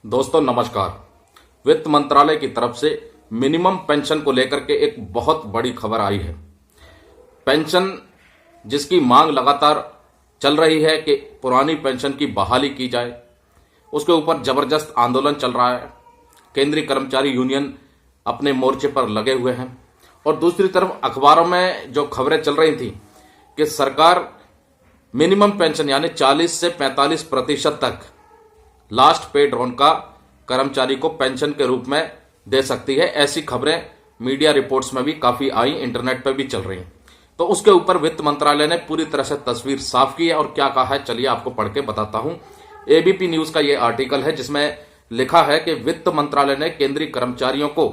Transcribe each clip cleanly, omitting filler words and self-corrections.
दोस्तों नमस्कार। वित्त मंत्रालय की तरफ से मिनिमम पेंशन को लेकर के एक बहुत बड़ी खबर आई है। पेंशन जिसकी मांग लगातार चल रही है कि पुरानी पेंशन की बहाली की जाए, उसके ऊपर जबरदस्त आंदोलन चल रहा है। केंद्रीय कर्मचारी यूनियन अपने मोर्चे पर लगे हुए हैं और दूसरी तरफ अखबारों में जो खबरें चल रही थी कि सरकार मिनिमम पेंशन यानी 40 से 45% तक लास्ट पेड रोन का कर्मचारी को पेंशन के रूप में दे सकती है। ऐसी खबरें मीडिया रिपोर्ट्स में भी काफी आई, इंटरनेट पर भी चल रही हैं। तो उसके ऊपर वित्त मंत्रालय ने पूरी तरह से तस्वीर साफ की है और क्या कहा है चलिए आपको पढ़ के बताता हूं। एबीपी न्यूज का यह आर्टिकल है जिसमें लिखा है कि वित्त मंत्रालय ने केंद्रीय कर्मचारियों को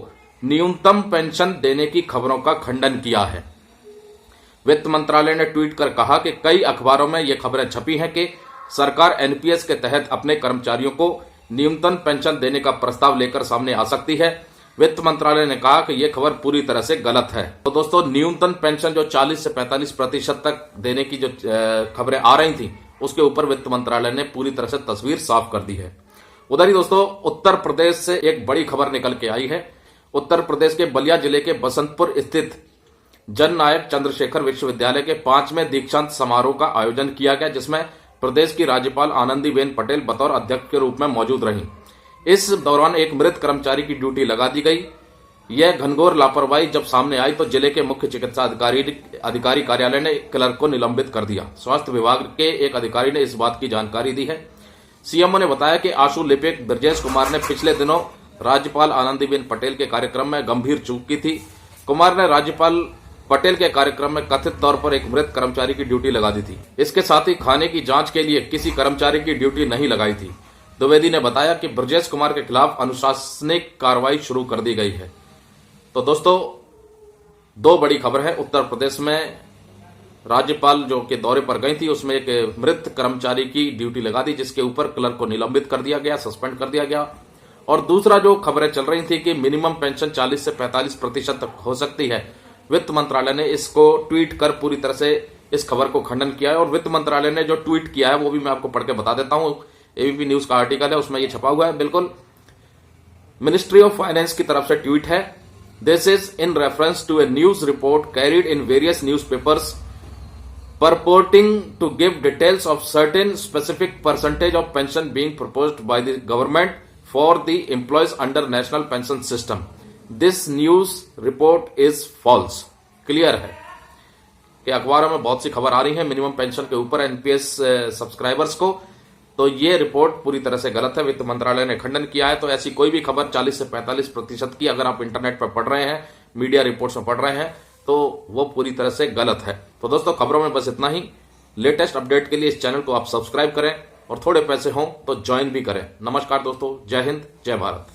न्यूनतम पेंशन देने की खबरों का खंडन किया है। वित्त मंत्रालय ने ट्वीट कर कहा कि कई अखबारों में यह खबरें छपी हैं कि सरकार एनपीएस के तहत अपने कर्मचारियों को न्यूनतम पेंशन देने का प्रस्ताव लेकर सामने आ सकती है। वित्त मंत्रालय ने कहा कि यह खबर पूरी तरह से गलत है। तो दोस्तों न्यूनतम पेंशन जो 40 से 45% तक देने की जो खबरें आ रही थी उसके ऊपर वित्त मंत्रालय ने पूरी तरह से तस्वीर साफ कर दी है। उधर ही दोस्तों उत्तर प्रदेश से एक बड़ी खबर निकल के आई है। उत्तर प्रदेश के बलिया जिले के बसंतपुर स्थित जननायक चंद्रशेखर विश्वविद्यालय के 5वें दीक्षांत समारोह का आयोजन किया गया, जिसमें प्रदेश की राज्यपाल आनंदीबेन पटेल बतौर अध्यक्ष के रूप में मौजूद रहीं। इस दौरान एक मृत कर्मचारी की ड्यूटी लगा दी गई। यह घनघोर लापरवाही जब सामने आई तो जिले के मुख्य चिकित्सा अधिकारी कार्यालय ने क्लर्क को निलंबित कर दिया। स्वास्थ्य विभाग के एक अधिकारी ने इस बात की जानकारी दी है। सीएमओ ने बताया कि आशु लिपिक ब्रजेश कुमार ने पिछले दिनों राज्यपाल आनंदीबेन पटेल के कार्यक्रम में गंभीर चूक की थी। कुमार ने राज्यपाल पटेल के कार्यक्रम में कथित तौर पर एक मृत कर्मचारी की ड्यूटी लगा दी थी। इसके साथ ही खाने की जांच के लिए किसी कर्मचारी की ड्यूटी नहीं लगाई थी। द्विवेदी ने बताया कि ब्रजेश कुमार के खिलाफ अनुशासनिक कार्रवाई शुरू कर दी गई है। तो दोस्तों दो बड़ी खबर है। उत्तर प्रदेश में राज्यपाल जो के दौरे पर गई थी उसमें एक मृत कर्मचारी की ड्यूटी लगा दी, जिसके ऊपर क्लर्क को निलंबित कर दिया गया, सस्पेंड कर दिया गया। और दूसरा जो खबरें चल रही थी कि मिनिमम पेंशन 40 से 45% तक हो सकती है, वित्त मंत्रालय ने इसको ट्वीट कर पूरी तरह से इस खबर को खंडन किया है। और वित्त मंत्रालय ने जो ट्वीट किया है वो भी मैं आपको पढ़ के बता देता हूं। एबीपी न्यूज का आर्टिकल है, उसमें ये छपा हुआ है। बिल्कुल मिनिस्ट्री ऑफ फाइनेंस की तरफ से ट्वीट है। This is in reference to a news report carried in various newspapers purporting to give details of certain specific percentage of pension being proposed by the government for the employees under national pension system. This news report is false. Clear है कि अखबारों में बहुत सी खबर आ रही है minimum pension के ऊपर एनपीएस सब्सक्राइबर्स को, तो ये रिपोर्ट पूरी तरह से गलत है। वित्त मंत्रालय ने खंडन किया है। तो ऐसी कोई भी खबर 40 से 45% की अगर आप इंटरनेट पर पढ़ रहे हैं, मीडिया रिपोर्ट्स में पढ़ रहे हैं, तो वो पूरी तरह से गलत है। तो दोस्तों खबरों में बस इतना ही। लेटेस्ट अपडेट के लिए इस चैनल को आप सब्सक्राइब करें और थोड़े पैसे हों तो ज्वाइन भी करें। नमस्कार दोस्तों, जय हिंद, जय भारत।